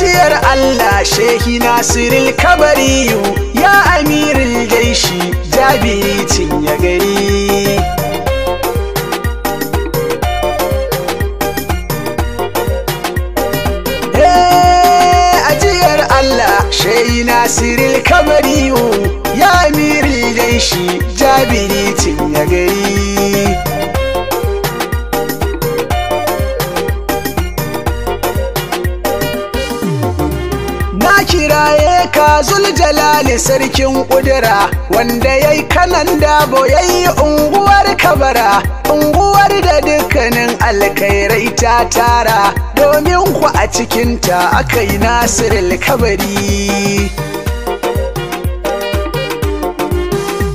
ajiyar Allah Shehi Nasiril Kabariyu ya amiril jaishi Jabiri cinye gari. Ajiyar Allah Shehi Nasiril Kabariyu ya amiril jaishi Jabiri cinye gari. Kiraye ka Zuljalali sarkin ƙudura wanda yayi kanan dabo yayi unguwar kabara, unguwar da dukkanin alkhairai ta tara, domin ku a cikinta aka yi Nasiril Kabari.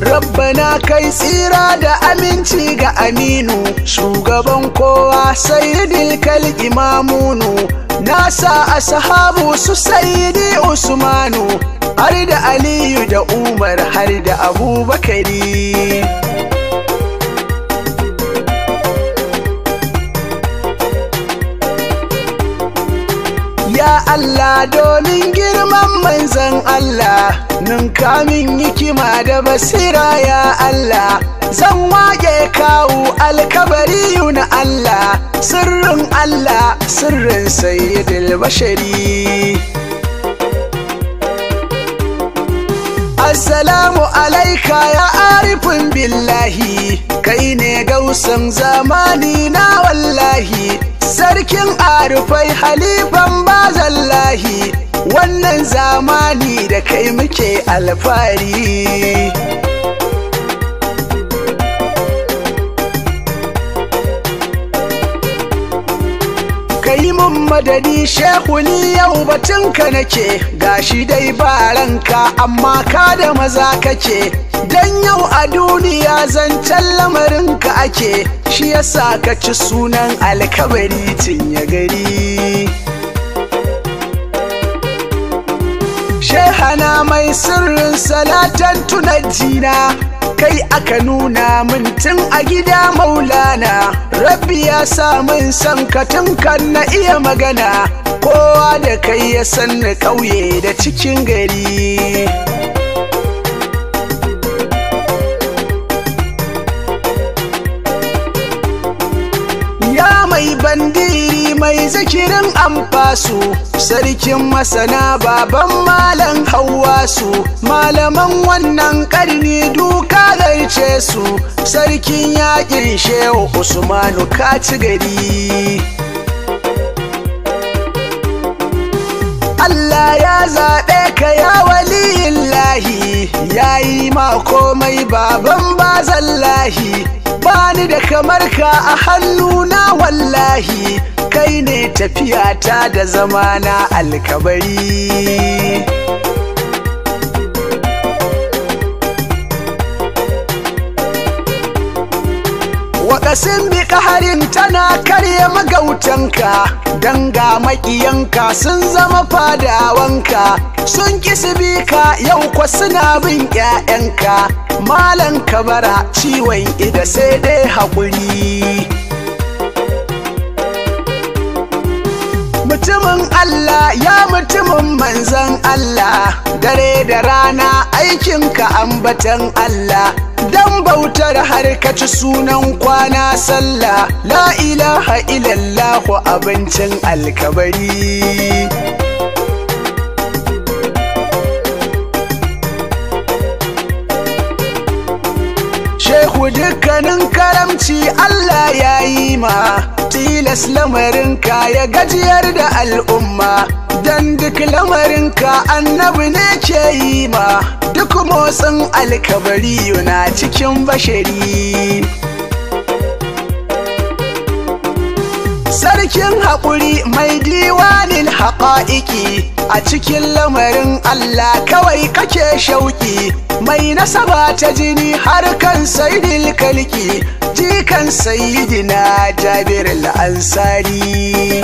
Rabbana kai tsira da aminci ga Aminu shugaban kowa sayyidil kalki Mamunu, nasa ashabu su sayyidi Usmanu har da Aliyu da Umar har da Abubakari. Ya Allah domin girman manzon Allah ninka min hikima da basira ya Allah, zan wage kawu alkabariyu na Allah, sirrin Allah sirrin sayyidil bashari. Assalamu alaika ya arifin billahi, kai ne gausan zamani na wallahi, sarkin arifai halifan bazallahi, wannan zamani da kai muke alfahari. Kai mun madadi shehu ni yau batunka nake, gashi dai ba ranka amma ka da maza kake, dan yau a duniya zancen lamarinka ake, shi yasa ka ci sunan alkabari cinye gari. Shehana mai sirrin salatan tunajina, kai aka nuna min tun a gida maulana, rabbi ya sa min san ka tun kan na iya magana, kowa da kai ya san ni ƙauye da cikin gari. Ya mai bandiri mai zikirin amfasu, sarkin masana baban malam Hawwasu, malaman wannan karni duka garce su, sarkin yakin shehu Usmanu ka ci gari. Allah ya zaɓe ka ya waliyillahi, ya yi ma komai baban bazallahi, bani da kamar ka a hannuna wallahi, kai ne tafiyata da zamana alkabari. Waƙasin bi ƙaharin tana karya magautanka, danga maƙiyanka sun zama fadawanka, sun ƙi su bi ka yau kwa suna bin ƴaƴanka, malan kabara ciwon ida sai dai haƙuri. Mutumin Allah ya mutumin manzan Allah, dare da rana aikinka ambatan Allah, dan bautar har ka ci sunan kwana sallah, la ilaha illallahu abincin alkabari. Shehu dukkanin karamci Allah ya yi ma, tilas lamarinka ya gajiyar da al'umma, dan duk lamarinka annabi ne ke yi ma, duk motsin alkabari yana cikin bashari. Sarkin haƙuri mai diwanin haƙa'iƙi, a cikin lamarin Allah kawai kake shauƙi, mai nasaba ta jini har kan sayyidil kalki, jikan sayyidina Jabir al-Ansari.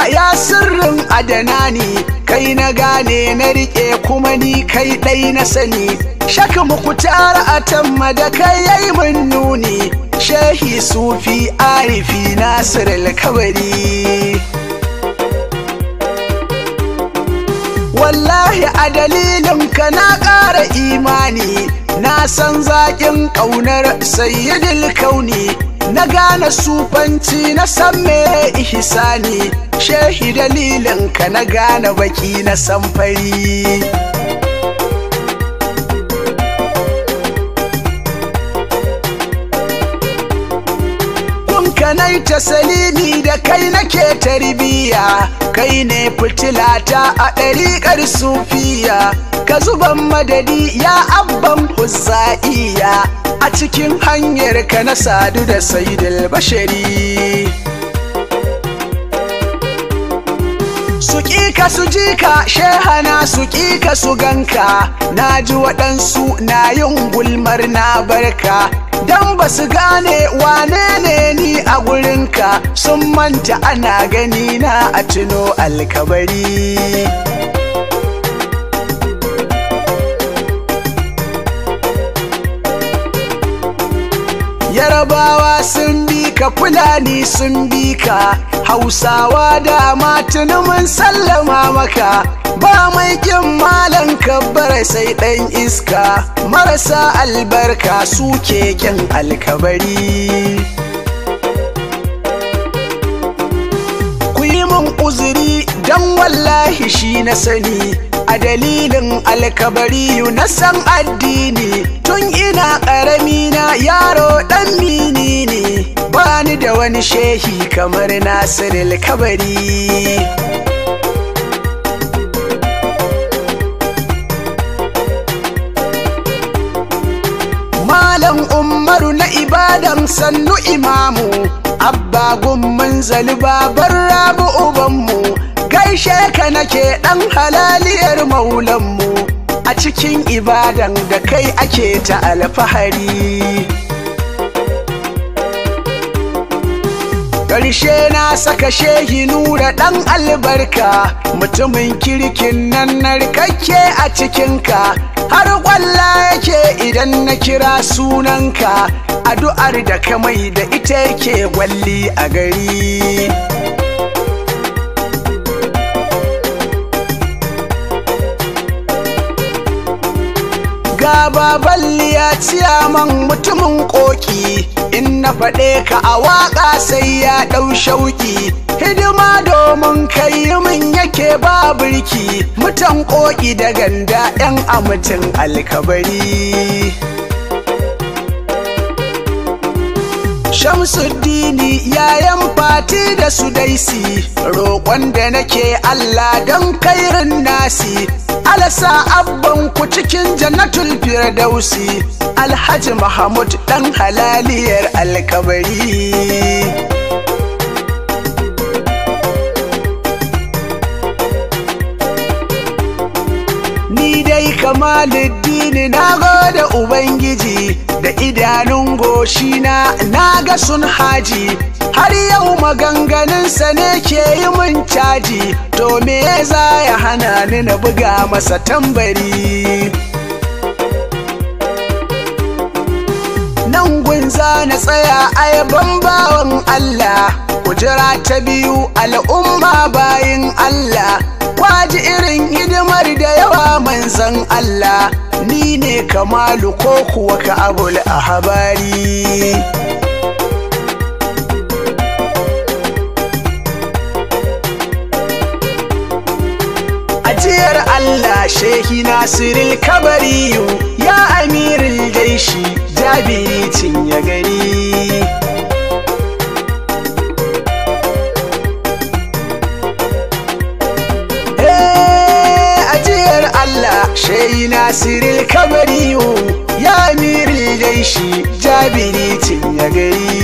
ya sirrin adanani, kai na gane na rike kuma ni kai ɗai na sani. Shaka muku tara a tamma da kai yayi mun nuni, shehi sufi arifi Nasir al-Kabari. Wallahi a dalilin ka na ƙara imani, na san zaƙin ƙaunar sayyidil kauni, na gane sufanci na san me ihsani, shehi dalilin ka na gane baki na san fari. Kanai ta salimi da kai nake tarbiya, kai ne fitilata a ɗariƙar sufiya, ka zuban madadi ya abban huzza'iya, a cikin hanyar ka na sadu da sayyidul bashari. Su ƙika su jika shehana, su ƙika su ganka, na ji waɗansu na yin gulmar na barka, dan ba su gane wane ne ni a gurinka, sun manta ana gani na a tuno alkabari. Yarabawa sun bi ka, Fulani sun bi ka, Hausawa da tuni mun sallama maka, ba mai kin malan kabbar sai ɗan iska, marasa albarka suke kin alkabari. Ku yi mun uzuri dan wallahi shi na sani, a dalilin alkabari na san addini, tun ina ƙarami na yaro ɗan mini ne, bani da wani shehi kamar Nasir al-Kabari. Malam Umaru na Ibadan sannu imamu, abba gumman babar rabu ubanmu, gaishe ka nake ɗan halaliyar maulanmu, a cikin Ibadan da kai ake ta alfahari. Ƙarshe na saka shehi Nura ɗan albarka, mutumin kirkin nan narkakke a cikinka, har ƙwalla yake idan na kira sunanka, addu'ar da ka mai da ita yake gwalli a gari. Ga baballi ya ciyaman mutumin ƙoƙi, in na faɗe ka a waƙa sai ya ɗau shauƙi, hidima domin kai min yake ba birki, mutan ƙoƙi da ganda 'yan amutin alkabari. Shamsuddini yayan fati da Sudaisi, roƙon da nake Allah don kairin nasi, alasa abban ku cikin jannatul firdausi, Alhaji Mahmud ɗan halaliyar alkabari. Ni dai Kamaluddin na gode Ubangiji, da idanun goshina na ga sun haji, har yau maganganunsa ne ke yi mun caji, to me za ya hana ni na buga masa tambari. Nan gunza na tsaya a yaban bawan Allah, kujera ta biyu al'umma bayin Allah, kwaji irin hidimar da yawa manzan Allah, ni ne Kamalu ko kuwa ka abul ahbari. Ajiyar Allah shehi Nasir al-Kabari, ya amirul jaishi Jabiri cinye gari. Ajiyar Allah shehi Nasir al-Kabari, ya amirul jaishi Jabiri cinye gari.